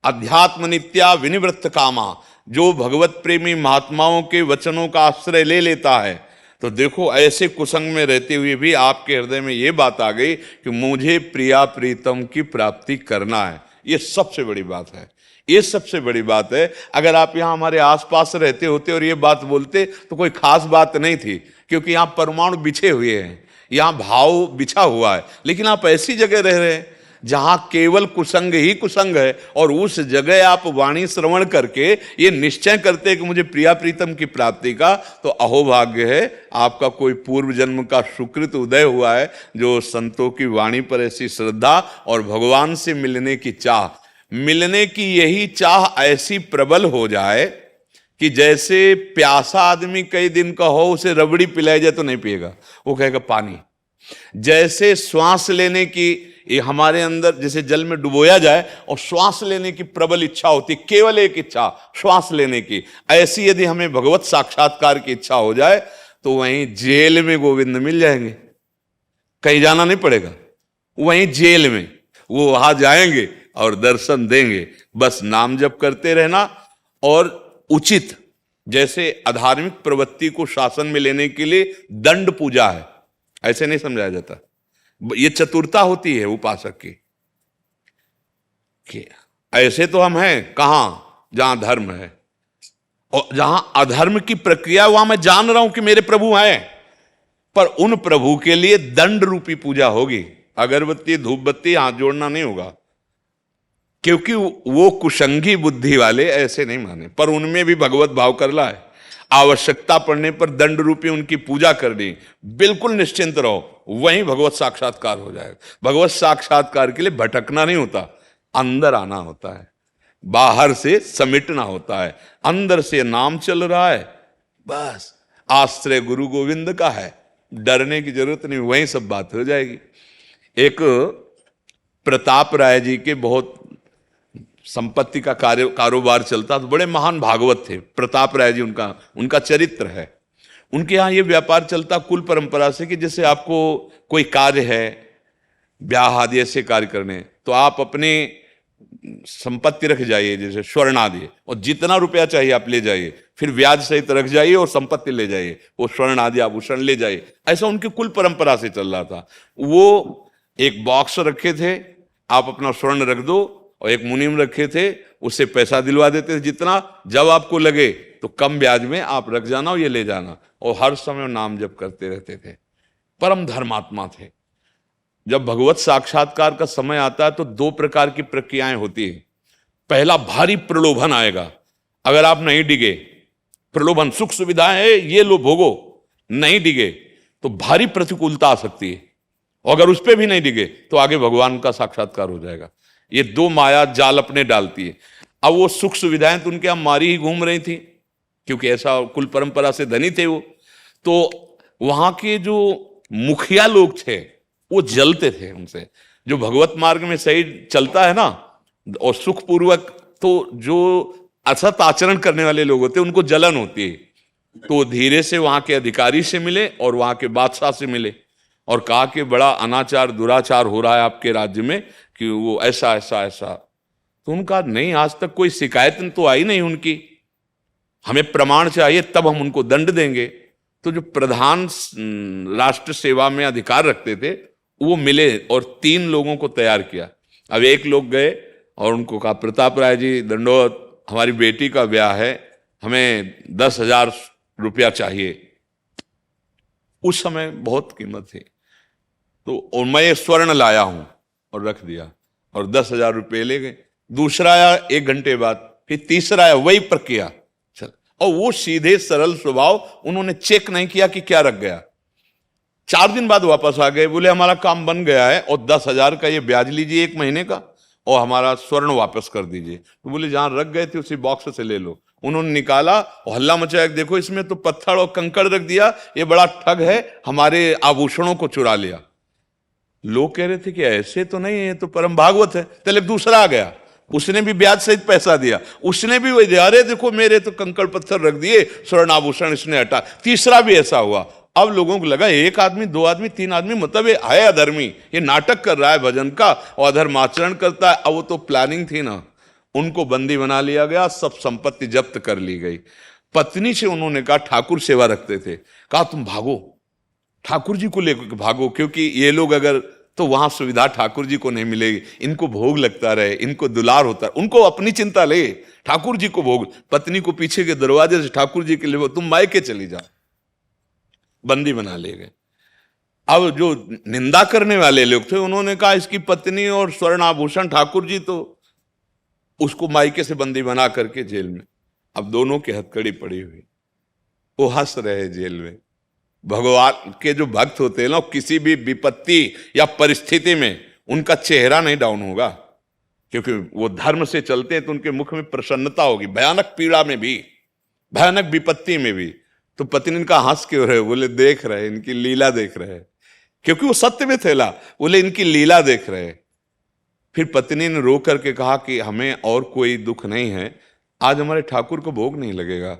अध्यात्म नित्या विनिवृत्त कामा, जो भगवत प्रेमी महात्माओं के वचनों का आश्रय ले लेता है। तो देखो, ऐसे कुसंग में रहते हुए भी आपके हृदय में ये बात आ गई कि मुझे प्रिया प्रीतम की प्राप्ति करना है। ये सबसे बड़ी बात है, ये सबसे बड़ी बात है। अगर आप यहाँ हमारे आसपास रहते होते और ये बात बोलते तो कोई खास बात नहीं थी, क्योंकि यहाँ परमाणु बिछे हुए हैं, यहाँ भाव बिछा हुआ है। लेकिन आप ऐसी जगह रह रहे हैं जहां केवल कुसंग ही कुसंग है, और उस जगह आप वाणी श्रवण करके ये निश्चय करते हैं कि मुझे प्रिया प्रीतम की प्राप्ति का, तो अहोभाग्य है आपका। कोई पूर्व जन्म का सुकृत उदय हुआ है, जो संतों की वाणी पर ऐसी श्रद्धा और भगवान से मिलने की चाह, मिलने की यही चाह ऐसी प्रबल हो जाए कि जैसे प्यासा आदमी कई दिन का हो, उसे रबड़ी पिलाई जाए तो नहीं पिएगा, वो कहेगा पानी। जैसे श्वास लेने की, ये हमारे अंदर जैसे जल में डुबोया जाए और श्वास लेने की प्रबल इच्छा होती, केवल एक इच्छा श्वास लेने की, ऐसी यदि हमें भगवत साक्षात्कार की इच्छा हो जाए तो वहीं जेल में गोविंद मिल जाएंगे, कहीं जाना नहीं पड़ेगा। वहीं जेल में वो वहां जाएंगे और दर्शन देंगे। बस नाम जप करते रहना, और उचित, जैसे अधार्मिक प्रवृत्ति को शासन में लेने के लिए दंड पूजा है, ऐसे नहीं समझाया जाता। ये चतुरता होती है उपासक की। ऐसे तो हम हैं कहां, जहां धर्म है, और जहां अधर्म की प्रक्रिया, वहां मैं जान रहा हूं कि मेरे प्रभु हैं, पर उन प्रभु के लिए दंड रूपी पूजा होगी। अगरबत्ती धूप बत्ती हाथ जोड़ना नहीं होगा, क्योंकि वो कुसंगी बुद्धि वाले ऐसे नहीं माने, पर उनमें भी भगवत भाव कर ला है। आवश्यकता पड़ने पर दंड रूपी उनकी पूजा करनी, बिल्कुल निश्चिंत रहो, वहीं भगवत साक्षात्कार हो जाएगा। भगवत साक्षात्कार के लिए भटकना नहीं होता, अंदर आना होता है, बाहर से समेटना होता है, अंदर से नाम चल रहा है, बस आश्रय गुरु गोविंद का है, डरने की जरूरत नहीं, वहीं सब बात हो जाएगी। एक प्रताप राय जी के बहुत संपत्ति का कारोबार चलता, तो बड़े महान भागवत थे प्रताप राय जी, उनका चरित्र है। उनके यहाँ ये व्यापार चलता कुल परंपरा से कि जैसे आपको कोई कार्य है, ब्याह आदि ऐसे कार्य करने, तो आप अपने संपत्ति रख जाइए, जैसे स्वर्ण आदि, और जितना रुपया चाहिए आप ले जाइए, फिर ब्याज सहित रख जाइए और संपत्ति ले जाइए, वो स्वर्ण आदि आभूषण ले जाइए। ऐसा उनकी कुल परंपरा से चल रहा था। वो एक बॉक्स रखे थे, आप अपना स्वर्ण रख दो, और एक मुनीम रखे थे, उससे पैसा दिलवा देते थे जितना, जब आपको लगे तो कम ब्याज में आप रख जाना और ये ले जाना, और हर समय नाम जप करते रहते थे। परम धर्मात्मा थे। जब भगवत साक्षात्कार का समय आता है तो दो प्रकार की प्रक्रियाएं होती है। पहला, भारी प्रलोभन आएगा, अगर आप नहीं डिगे, प्रलोभन, सुख सुविधाएं है ये लो भोगो, नहीं डिगे तो भारी प्रतिकूलता आ सकती है, और अगर उस पर भी नहीं डिगे तो आगे भगवान का साक्षात्कार हो जाएगा। ये दो माया जाल अपने डालती है। अब वो सुख सुविधाएं तो उनके यहाँ मारी ही घूम रही थी, क्योंकि ऐसा कुल परंपरा से धनी थे वो, तो वहां के जो मुखिया लोग थे वो जलते थे उनसे। जो भगवत मार्ग में सही चलता है ना और सुखपूर्वक, तो जो असत आचरण करने वाले लोग होते हैं उनको जलन होती है। तो धीरे से वहां के अधिकारी से मिले और वहां के बादशाह से मिले और कहा कि बड़ा अनाचार दुराचार हो रहा है आपके राज्य में, कि वो ऐसा ऐसा ऐसा। तो उनका नहीं, आज तक कोई शिकायत तो आई नहीं उनकी, हमें प्रमाण चाहिए तब हम उनको दंड देंगे। तो जो प्रधान राष्ट्र सेवा में अधिकार रखते थे वो मिले और 3 लोगों को तैयार किया। अब एक लोग गए और उनको कहा, प्रताप राय जी दंडोत, हमारी बेटी का ब्याह है, हमें 10,000 रुपया चाहिए। उस समय बहुत कीमत थी, तो मैं ये स्वर्ण लाया हूं और रख दिया, और 10,000 रुपये ले गए। दूसरा आया 1 घंटे बाद, फिर तीसरा आया, वही प्रक्रिया चल, और वो सीधे सरल स्वभाव, उन्होंने चेक नहीं किया कि क्या रख गया। 4 दिन बाद वापस आ गए, बोले हमारा काम बन गया है और 10,000 का ये ब्याज लीजिए 1 महीने का, और हमारा स्वर्ण वापस कर दीजिए। तो बोले जहां रख गए थे उसी बॉक्स से ले लो। उन्होंने निकाला और हल्ला मचाया, देखो इसमें तो पत्थर और कंकड़ रख दिया, ये बड़ा ठग है, हमारे आभूषणों को चुरा लिया। लोग कह रहे थे कि ऐसे तो नहीं है, ये तो परम भागवत है। चले दूसरा आ गया, उसने भी ब्याज सहित पैसा दिया, उसने भी वही दिया, अरे देखो मेरे तो कंकड़ पत्थर रख दिए, स्वर्ण आभूषण इसने हटा। तीसरा भी ऐसा हुआ। अब लोगों को लगा 1 आदमी 2 आदमी 3 आदमी, मतलब ये है अधर्मी, ये नाटक कर रहा है भजन का और अधर्माचरण करता है। अब वो तो प्लानिंग थी ना, उनको बंदी बना लिया गया, सब संपत्ति जब्त कर ली गई। पत्नी से उन्होंने कहा, ठाकुर सेवा रखते थे, कहा तुम भागो, ठाकुर जी को लेकर भागो, क्योंकि ये लोग अगर, तो वहां सुविधा ठाकुर जी को नहीं मिलेगी, इनको भोग लगता रहे, इनको दुलार होता है, उनको अपनी चिंता ले, ठाकुर जी को भोग। पत्नी को पीछे के दरवाजे से ठाकुर जी के लिए, तुम मायके चली जा, बंदी बना ले गए। अब जो निंदा करने वाले लोग थे उन्होंने कहा इसकी पत्नी और स्वर्ण आभूषण ठाकुर जी, तो उसको मायके से बंदी बना करके जेल में। अब दोनों की हथकड़ी पड़ी हुई, वो हंस रहे जेल में। भगवान के जो भक्त होते हैं ना, किसी भी विपत्ति या परिस्थिति में उनका चेहरा नहीं डाउन होगा, क्योंकि वो धर्म से चलते हैं, तो उनके मुख में प्रसन्नता होगी, भयानक पीड़ा में भी, भयानक विपत्ति में भी। तो पत्नी ने कहा हंस क्यों रहे? बोले देख रहे, इनकी लीला देख रहे, क्योंकि वो सत्य में थे। बोले इनकी लीला देख रहे। फिर पत्नी ने रो करके कहा कि हमें और कोई दुख नहीं है, आज हमारे ठाकुर को भोग नहीं लगेगा,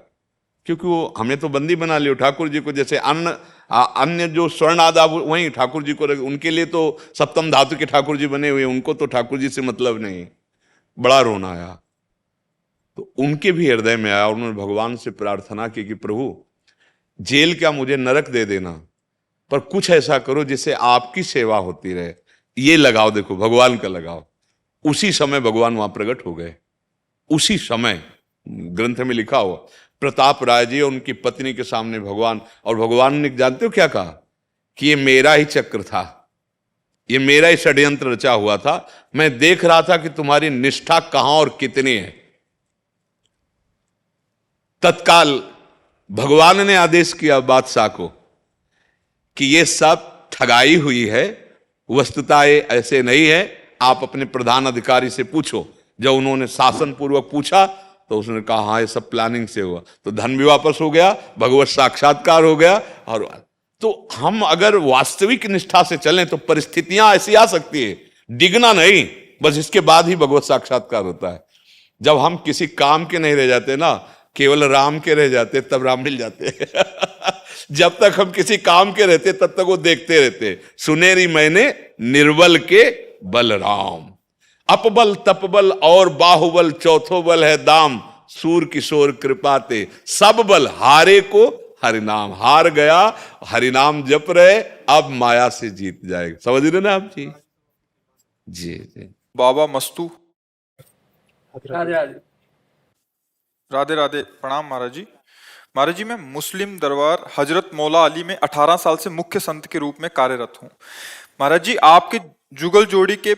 क्योंकि वो हमें तो बंदी बना लियो ठाकुर जी को, जैसे अन्य जो स्वर्ण आदा वही ठाकुर जी को, उनके लिए तो सप्तम धातु के ठाकुर जी बने हुए, उनको तो ठाकुर जी से मतलब नहीं। बड़ा रोना आया, तो उनके भी हृदय में आया, उन्होंने भगवान से प्रार्थना की कि प्रभु जेल क्या, मुझे नरक दे देना, पर कुछ ऐसा करो जिससे आपकी सेवा होती रहे। ये लगाओ, देखो भगवान का लगाओ। उसी समय भगवान वहां प्रकट हो गए, उसी समय ग्रंथ में लिखा हुआ। प्रताप राय जी और उनकी पत्नी के सामने भगवान, और भगवान ने जानते हो क्या कहा? कि ये मेरा ही चक्र था, ये मेरा ही षड्यंत्र रचा हुआ था, मैं देख रहा था कि तुम्हारी निष्ठा कहां और कितनी है। तत्काल भगवान ने आदेश किया बादशाह को कि ये सब ठगाई हुई है, वस्तुतः ये ऐसे नहीं है, आप अपने प्रधान अधिकारी से पूछो। जब उन्होंने शासन पूर्वक पूछा तो उसने कहा हाँ ये सब प्लानिंग से हुआ, तो धन भी वापस हो गया, भगवत साक्षात्कार हो गया। और तो हम अगर वास्तविक निष्ठा से चलें तो परिस्थितियां ऐसी आ सकती है, डिगना नहीं, बस इसके बाद ही भगवत साक्षात्कार होता है। जब हम किसी काम के नहीं रह जाते ना, केवल राम के रह जाते, तब राम मिल जाते जब तक हम किसी काम के रहते तब तक वो देखते रहते। सुनेरी मैंने निर्बल के बलराम, अपबल तपबल और बाहुबल, चौथो बल है दाम, सूर किशोर कृपाते, सब बल हारे को हरिनाम। हार गया, हरिनाम जप रहे, अब माया से जीत जाएगा। समझ रहे ना आप जी? जी जी।
बाबा मस्तू,
राधे राधे।
राधे राधे, प्रणाम महाराज जी। महाराज जी, मैं मुस्लिम दरबार हजरत मौला अली में 18 साल से मुख्य संत के रूप में कार्यरत हूँ। महाराज जी, आपके जुगल जोड़ी के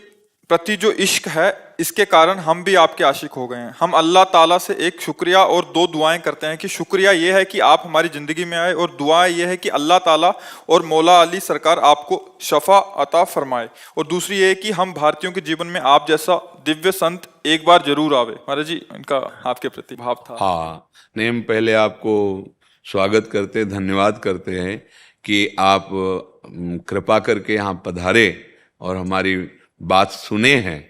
प्रति जो इश्क है, इसके कारण हम भी आपके आशिक हो गए हैं। हम अल्लाह ताला से एक शुक्रिया और दो दुआएं करते हैं कि शुक्रिया ये है कि आप हमारी ज़िंदगी में आए, और दुआ ये है कि अल्लाह ताला और मौला अली सरकार आपको शफा अता फरमाए। और दूसरी ये है कि हम भारतीयों के जीवन में आप जैसा दिव्य संत एक बार जरूर आवे। महाराज जी, इनका आपके प्रति भाव था।
हाँ, नहीं, हम पहले आपको स्वागत करते, धन्यवाद करते हैं कि आप कृपा करके यहाँ पधारे और हमारी बात सुने हैं।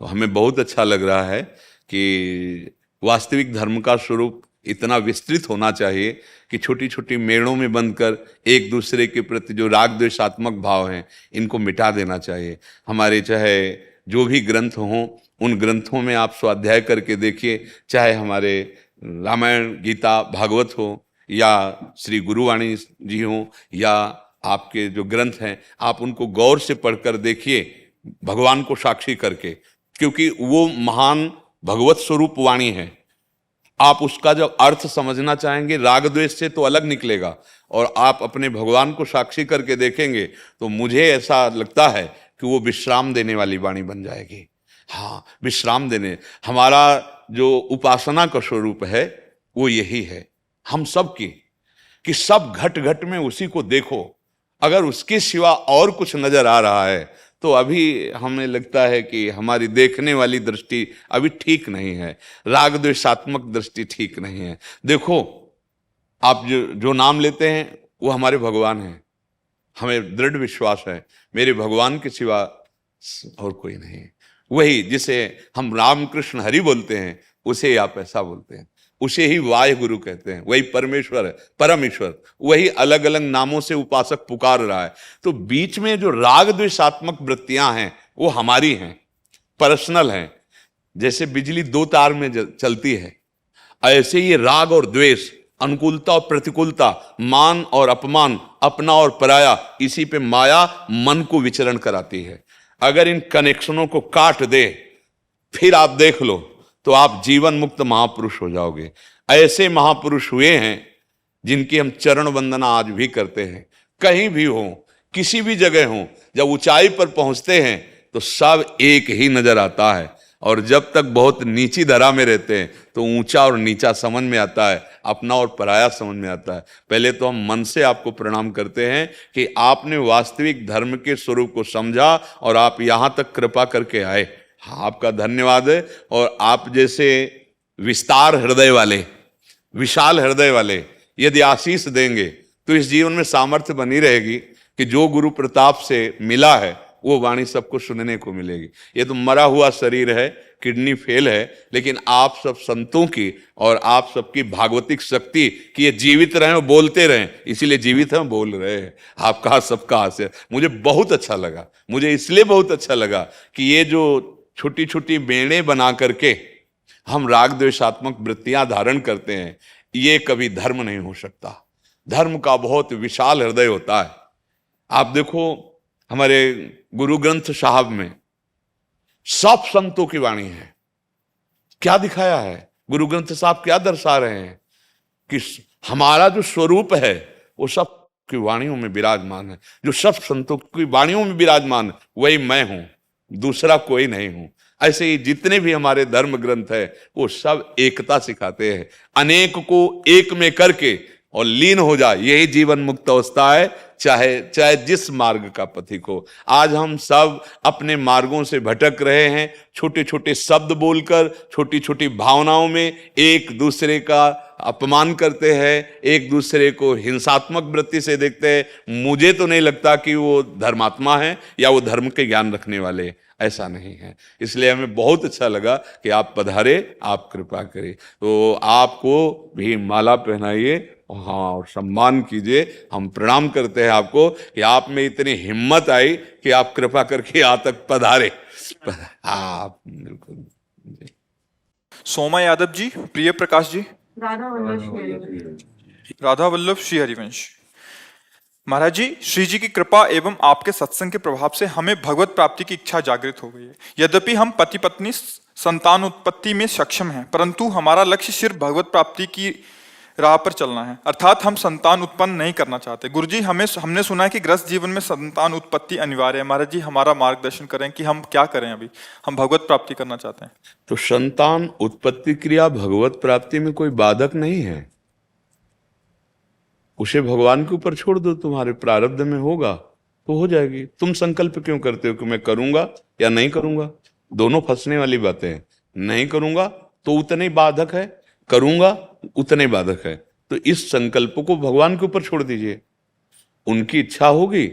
तो हमें बहुत अच्छा लग रहा है कि वास्तविक धर्म का स्वरूप इतना विस्तृत होना चाहिए कि छोटी छोटी मेड़ों में बंधकर एक दूसरे के प्रति जो राग द्वेषात्मक भाव हैं, इनको मिटा देना चाहिए। हमारे चाहे जो भी ग्रंथ हों, उन ग्रंथों में आप स्वाध्याय करके देखिए, चाहे हमारे रामायण, गीता, भागवत हो, या श्री गुरुवाणी जी हो, या आपके जो ग्रंथ हैं, आप उनको गौर से पढ़कर देखिए, भगवान को साक्षी करके, क्योंकि वो महान भगवत स्वरूप वाणी है। आप उसका जब अर्थ समझना चाहेंगे, राग द्वेष से तो अलग निकलेगा, और आप अपने भगवान को साक्षी करके देखेंगे तो मुझे ऐसा लगता है कि वो विश्राम देने वाली वाणी बन जाएगी। हाँ, विश्राम देने, हमारा जो उपासना का स्वरूप है वो यही है हम सब की, कि सब घट घट में उसी को देखो। अगर उसके सिवा और कुछ नजर आ रहा है तो अभी हमें लगता है कि हमारी देखने वाली दृष्टि अभी ठीक नहीं है, राग द्वेषात्मक दृष्टि ठीक नहीं है। देखो, आप जो नाम लेते हैं वो हमारे भगवान हैं। हमें दृढ़ विश्वास है मेरे भगवान के सिवा और कोई नहीं। वही जिसे हम रामकृष्ण हरि बोलते हैं, उसे आप ऐसा बोलते हैं, उसे ही वाहे गुरु कहते हैं। वही परमेश्वर है, परम ईश्वर, वही अलग अलग नामों से उपासक पुकार रहा है। तो बीच में जो राग द्वेषात्मक वृत्तियां हैं वो हमारी हैं, पर्सनल हैं। जैसे बिजली दो तार में चलती है, ऐसे ये राग और द्वेष, अनुकूलता और प्रतिकूलता, मान और अपमान, अपना और पराया, इसी पे माया मन को विचरण कराती है। अगर इन कनेक्शनों को काट दे, फिर आप देख लो तो आप जीवन मुक्त महापुरुष हो जाओगे। ऐसे महापुरुष हुए हैं जिनकी हम चरण वंदना आज भी करते हैं। कहीं भी हो, किसी भी जगह हो, जब ऊंचाई पर पहुंचते हैं तो सब एक ही नजर आता है, और जब तक बहुत नीची धरा में रहते हैं तो ऊंचा और नीचा समझ में आता है, अपना और पराया समझ में आता है। पहले तो हम मन से आपको प्रणाम करते हैं कि आपने वास्तविक धर्म के स्वरूप को समझा और आप यहाँ तक कृपा करके आए। हाँ, आपका धन्यवाद है। और आप जैसे विस्तार हृदय वाले, विशाल हृदय वाले यदि आशीष देंगे तो इस जीवन में सामर्थ्य बनी रहेगी कि जो गुरु प्रताप से मिला है वो वाणी सबको सुनने को मिलेगी। ये तो मरा हुआ शरीर है, किडनी फेल है, लेकिन आप सब संतों की और आप सबकी भागवतिक शक्ति कि ये जीवित रहें और बोलते रहें, इसीलिए जीवित हैं, बोल रहे हैं। आपका सबका आशीर्वाद मुझे बहुत अच्छा लगा। मुझे इसलिए बहुत अच्छा लगा कि ये जो छोटी छोटी बेड़े बना करके हम राग द्वेषात्मक वृत्तियां धारण करते हैं, ये कभी धर्म नहीं हो सकता। धर्म का बहुत विशाल हृदय होता है। आप देखो, हमारे गुरु ग्रंथ साहब में सब संतों की वाणी है। क्या दिखाया है गुरु ग्रंथ साहब, क्या दर्शा रहे हैं कि हमारा जो स्वरूप है वो सब की वाणियों में विराजमान है। जो सब संतों की वाणियों में विराजमान, वही मैं हूं, दूसरा कोई नहीं हूं। ऐसे ही जितने भी हमारे धर्म ग्रंथ है वो सब एकता सिखाते हैं। अनेक को एक में करके और लीन हो जाए, यही जीवन मुक्त अवस्था है, चाहे चाहे जिस मार्ग का पथिक हो। आज हम सब अपने मार्गों से भटक रहे हैं, छोटे छोटे शब्द बोलकर, छोटी छोटी भावनाओं में एक दूसरे का अपमान करते हैं, एक दूसरे को हिंसात्मक वृत्ति से देखते हैं। मुझे तो नहीं लगता कि वो धर्मात्मा है या वो धर्म के ज्ञान रखने वाले हैं, ऐसा नहीं है। इसलिए हमें बहुत अच्छा लगा कि आप पधारे, आप कृपा करें, तो आपको भी माला पहनाइए, हाँ, और सम्मान कीजिए। हम प्रणाम करते हैं आपको कि आप में इतनी हिम्मत आई कि आप कृपा करके यहाँ तक पधारे। हाँ, बिल्कुल।
सोमा यादव जी, प्रिय प्रकाश जी, राधा वल्लभ श्री हरिवंश। महाराज जी, श्री जी की कृपा एवं आपके सत्संग के प्रभाव से हमें भगवत प्राप्ति की इच्छा जागृत हो गई है। यद्यपि हम पति पत्नी संतान उत्पत्ति में सक्षम हैं, परंतु हमारा लक्ष्य सिर्फ भगवत प्राप्ति की राह पर चलना है, अर्थात हम संतान उत्पन्न नहीं करना चाहते। गुरुजी, हमने सुना है कि गृहस्थ जीवन में संतान उत्पत्ति अनिवार्य है। महाराज जी, हमारा मार्गदर्शन करें कि हम क्या करें। अभी हम भगवत प्राप्ति करना चाहते हैं।
तो संतान उत्पत्ति क्रिया भगवत प्राप्ति में कोई बाधक नहीं है, उसे भगवान के ऊपर छोड़ दो, तुम्हारे प्रारब्ध में होगा तो हो जाएगी। तुम संकल्प क्यों करते हो कि मैं करूंगा या नहीं करूंगा? दोनों फंसने वाली बातें हैं। नहीं करूंगा तो उतने बाधक है, करूंगा उतने बाधक है। तो इस संकल्प को भगवान के ऊपर छोड़ दीजिए। उनकी इच्छा होगी,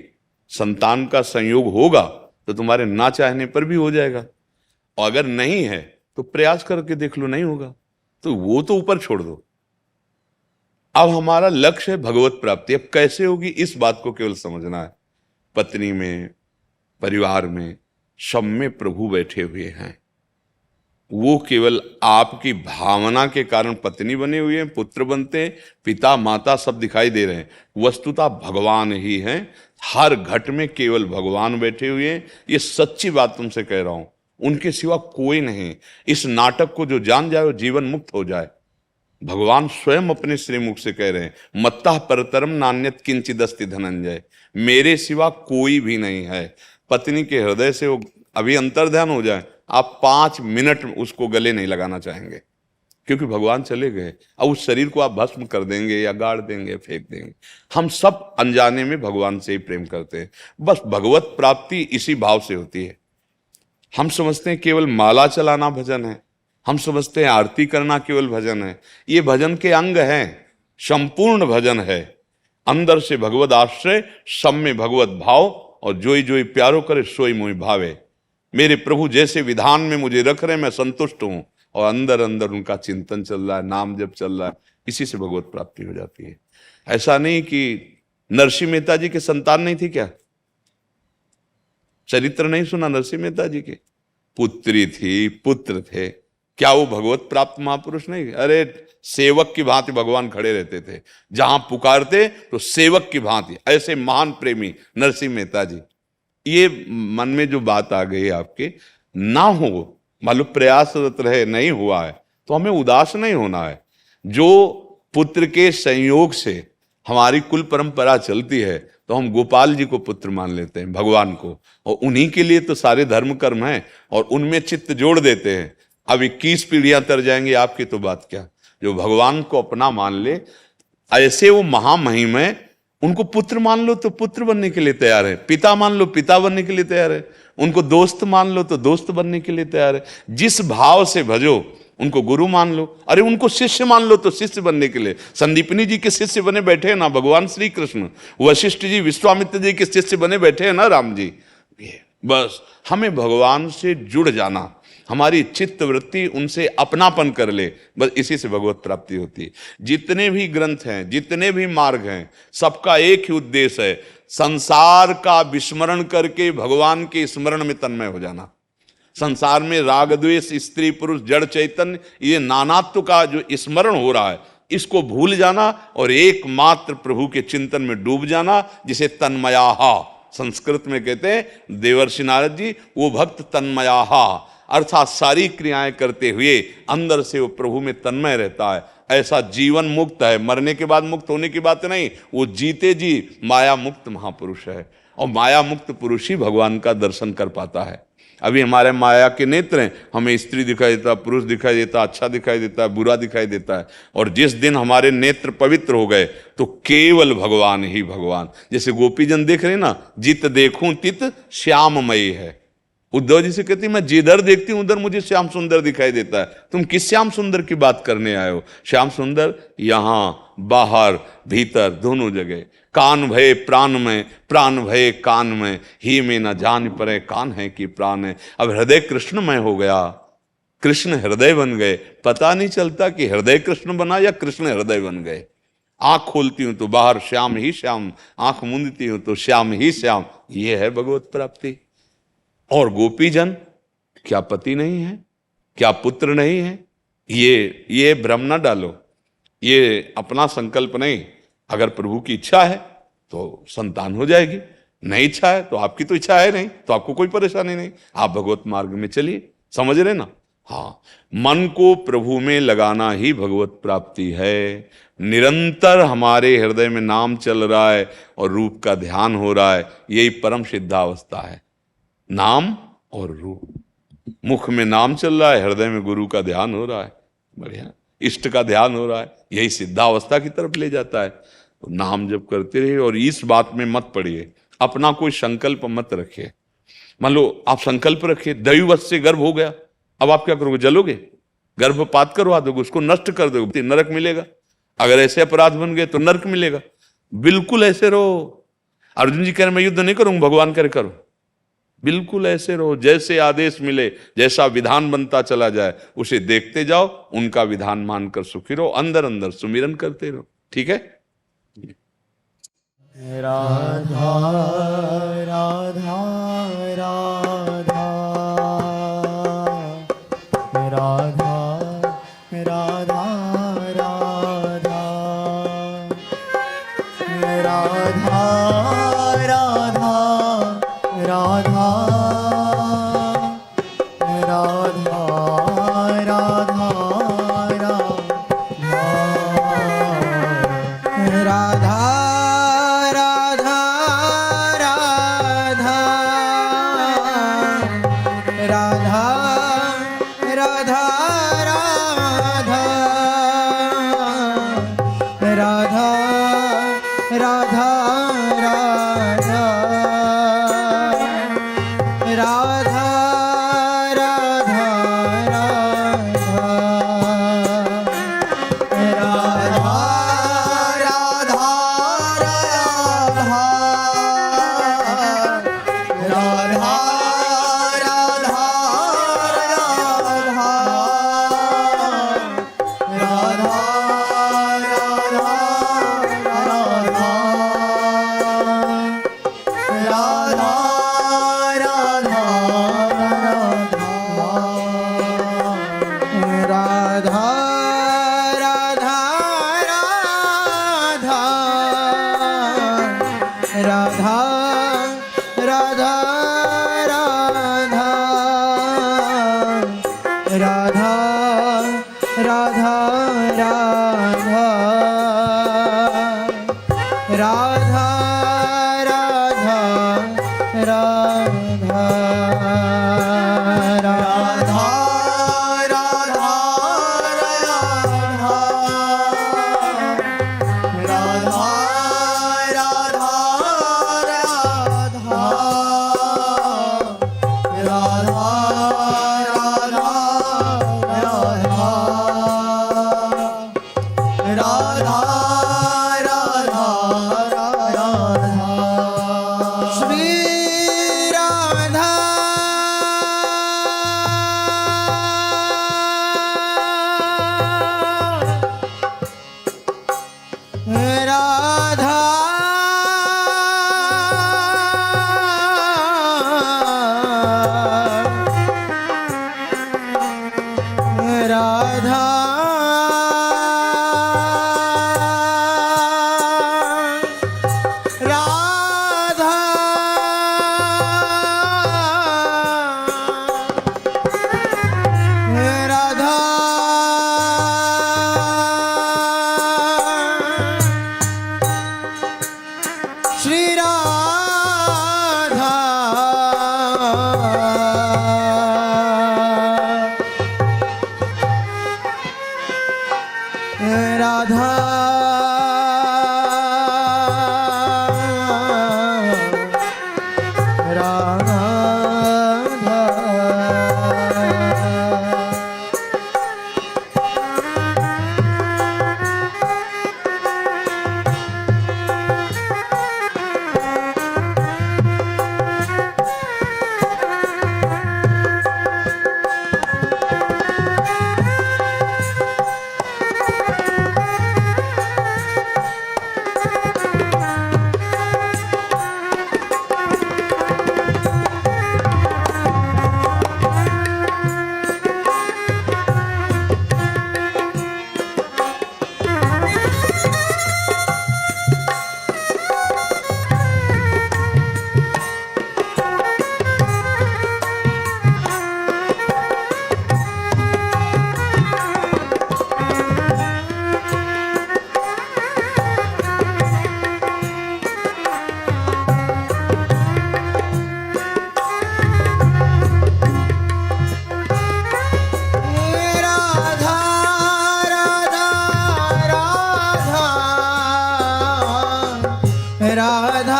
संतान का संयोग होगा तो तुम्हारे ना चाहने पर भी हो जाएगा, और अगर नहीं है तो प्रयास करके देख लो, नहीं होगा तो वो तो ऊपर छोड़ दो। अब हमारा लक्ष्य है भगवत प्राप्ति। अब कैसे होगी, इस बात को केवल समझना है। पत्नी में, परिवार में, सब में प्रभु बैठे हुए हैं। वो केवल आपकी भावना के कारण पत्नी बने हुए हैं, पुत्र बनते हैं, पिता माता सब दिखाई दे रहे हैं, वस्तुतः भगवान ही हैं। हर घट में केवल भगवान बैठे हुए हैं। ये सच्ची बात तुमसे कह रहा हूं, उनके सिवा कोई नहीं। इस नाटक को जो जान जाए वो जीवन मुक्त हो जाए। भगवान स्वयं अपने श्रीमुख से कह रहे हैं, मत्तः परतरम नान्यत किंचिदस्ति धनंजय, मेरे सिवा कोई भी नहीं है। पत्नी के हृदय से वो अभी अंतर्ध्यान हो जाए, आप 5 मिनट उसको गले नहीं लगाना चाहेंगे, क्योंकि भगवान चले गए। अब उस शरीर को आप भस्म कर देंगे या गाड़ देंगे, फेंक देंगे। हम सब अनजाने में भगवान से ही प्रेम करते हैं। बस भगवत प्राप्ति इसी भाव से होती है। हम समझते हैं केवल माला चलाना भजन है, हम समझते हैं आरती करना केवल भजन है। ये भजन के अंग हैं, संपूर्ण भजन है। अंदर से भगवत आश्रय, सब में भगवत भाव, और जोई जोई प्यारो करे सोई मोई भावे। मेरे प्रभु जैसे विधान में मुझे रख रहे हैं, मैं संतुष्ट हूं, और अंदर अंदर उनका चिंतन चल रहा है, नाम जब चल रहा है, इसी से भगवत प्राप्ति हो जाती है। ऐसा नहीं कि नरसिंह मेहता जी के संतान नहीं थी क्या? चरित्र नहीं सुना नरसिंह मेहता जी के? पुत्री थी, पुत्र थे, क्या वो भगवत प्राप्त महापुरुष नहीं? अरे सेवक की भांति भगवान खड़े रहते थे, जहां पुकारते तो सेवक की भांति। ऐसे महान प्रेमी नरसिंह मेहता जी। ये मन में जो बात आ गई आपके, ना हो, मान लो प्रयासरत रहे, नहीं हुआ है तो हमें उदास नहीं होना है। जो पुत्र के संयोग से हमारी कुल परंपरा चलती है, तो हम गोपाल जी को पुत्र मान लेते हैं, भगवान को, और उन्हीं के लिए तो सारे धर्म कर्म हैं, और उनमें चित्त जोड़ देते हैं। अब 21 पीढ़ियां तर जाएंगी, आपकी तो बात क्या। जो भगवान को अपना मान ले, ऐसे वो महामहिम है, उनको पुत्र मान लो तो पुत्र बनने के लिए तैयार है, पिता मान लो पिता बनने के लिए तैयार है, उनको दोस्त मान लो तो दोस्त बनने के लिए तैयार है। जिस भाव से भजो, उनको गुरु मान लो, अरे उनको शिष्य मान लो तो शिष्य बनने के लिए। संदीपनी जी के शिष्य बने बैठे हैं ना भगवान श्री कृष्ण, वशिष्ठ जी विश्वामित्र जी के शिष्य बने बैठे हैं ना राम जी। बस हमें भगवान से जुड़ जाना, हमारी चित्त वृत्ति उनसे अपनापन कर ले, बस इसी से भगवत प्राप्ति होती है। जितने भी ग्रंथ हैं, जितने भी मार्ग हैं, सबका एक ही उद्देश्य है, संसार का विस्मरण करके भगवान के स्मरण में तन्मय हो जाना। संसार में राग द्वेष, स्त्री पुरुष, जड़ चैतन्य, ये नानात्व का जो स्मरण हो रहा है, इसको भूल जाना और एकमात्र प्रभु के चिंतन में डूब जाना, जिसे तन्मयाहा संस्कृत में कहते हैं। देवर्षि नारद जी, वो भक्त तन्मयाहा, अर्थात सारी क्रियाएं करते हुए अंदर से वो प्रभु में तन्मय रहता है। ऐसा जीवन मुक्त है, मरने के बाद मुक्त होने की बात नहीं, वो जीते जी माया मुक्त महापुरुष है, और माया मुक्त पुरुष ही भगवान का दर्शन कर पाता है। अभी हमारे माया के नेत्र हैं, हमें स्त्री दिखाई देता, पुरुष दिखाई देता, अच्छा दिखाई देता, बुरा दिखाई देता है। और जिस दिन हमारे नेत्र पवित्र हो गए तो केवल भगवान ही भगवान। जैसे गोपीजन देख रहे हैं ना, जित देखूं तित श्याममयी है। उद्धव जी से कहती मैं जिधर देखती हूं उधर मुझे श्याम सुंदर दिखाई देता है। तुम किस श्याम सुंदर की बात करने आए हो? श्याम सुंदर यहां, बाहर, भीतर, दोनों जगह। कान भये प्राण में, प्राण भये कान में, ही में न जान पड़े कान है कि प्राण है। अब हृदय कृष्णमय हो गया, कृष्ण हृदय बन गए, पता नहीं चलता कि हृदय कृष्ण बना या कृष्ण हृदय बन गए। आंख खोलती हूं तो बाहर श्याम ही श्याम, आंख मूंदती हूं तो श्याम ही श्याम। ये है भगवत प्राप्ति। और गोपीजन, क्या पति नहीं है, क्या पुत्र नहीं है? ये भ्रम ना डालो, ये अपना संकल्प नहीं। अगर प्रभु की इच्छा है तो संतान हो जाएगी, नहीं इच्छा है तो आपकी तो इच्छा है नहीं, तो आपको कोई परेशानी नहीं, आप भगवत मार्ग में चलिए। समझ रहे ना? हाँ, मन को प्रभु में लगाना ही भगवत प्राप्ति है। निरंतर हमारे हृदय में नाम चल रहा है और रूप का ध्यान हो रहा है, यही परम सिद्धावस्था है। नाम और रूप, मुख में नाम चल रहा है, हृदय में गुरु का ध्यान हो रहा है, बढ़िया, इष्ट का ध्यान हो रहा है, यही सिद्धावस्था की तरफ ले जाता है। तो नाम जब करते रहिए और इस बात में मत पड़िए, अपना कोई संकल्प मत रखिए। मान लो आप संकल्प रखिए दैववश से गर्भ हो गया, अब आप क्या करोगे? जलोगे, गर्भपात करवा दोगे, उसको नष्ट कर दोगे, नरक मिलेगा। अगर ऐसे अपराध बन गए तो नरक मिलेगा। बिल्कुल ऐसे रहो। अर्जुन जी कह रहे मैं युद्ध नहीं करूंगा, भगवान कह रहे करो। बिल्कुल ऐसे रहो, जैसे आदेश मिले, जैसा विधान बनता चला जाए उसे देखते जाओ, उनका विधान मानकर सुखी रहो, अंदर अंदर सुमिरन करते रहो। ठीक है?
राधा राधा राधा राधा राधा राधा राधा राधा राधा राधा राधा राधा श्री राधा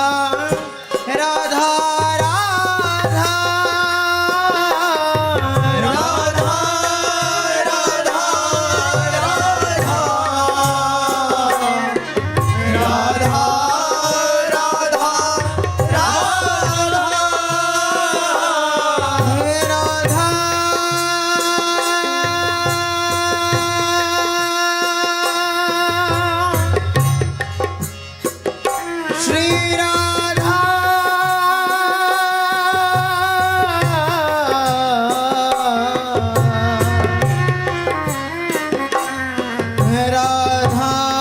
राधा राधा राधा राधा राधा राधा श्री राधा राधा राधा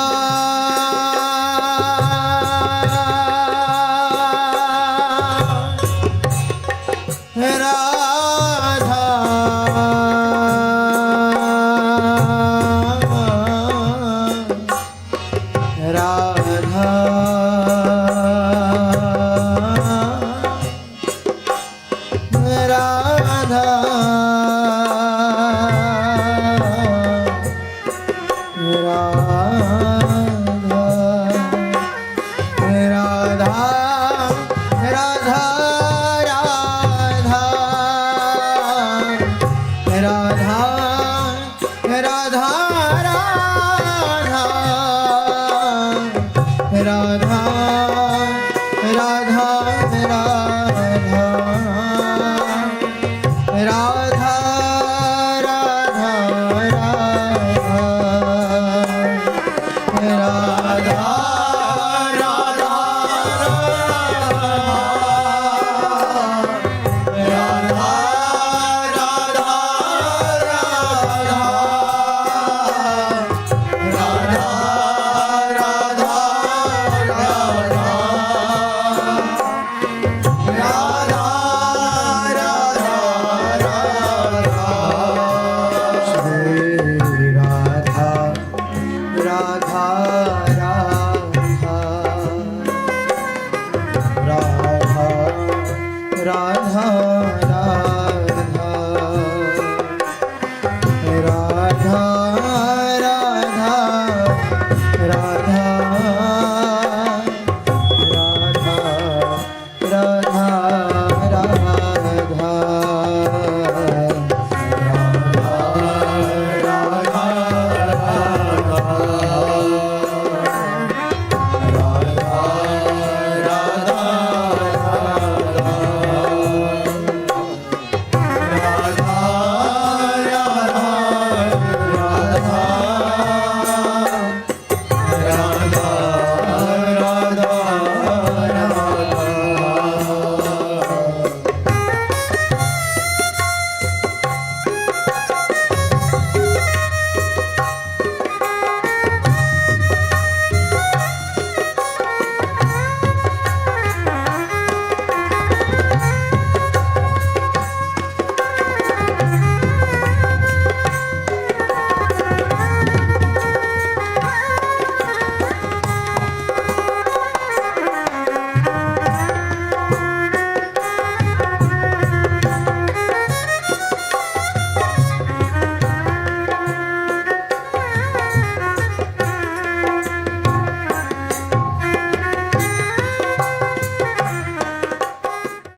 राधा राधा राधा राधा राधा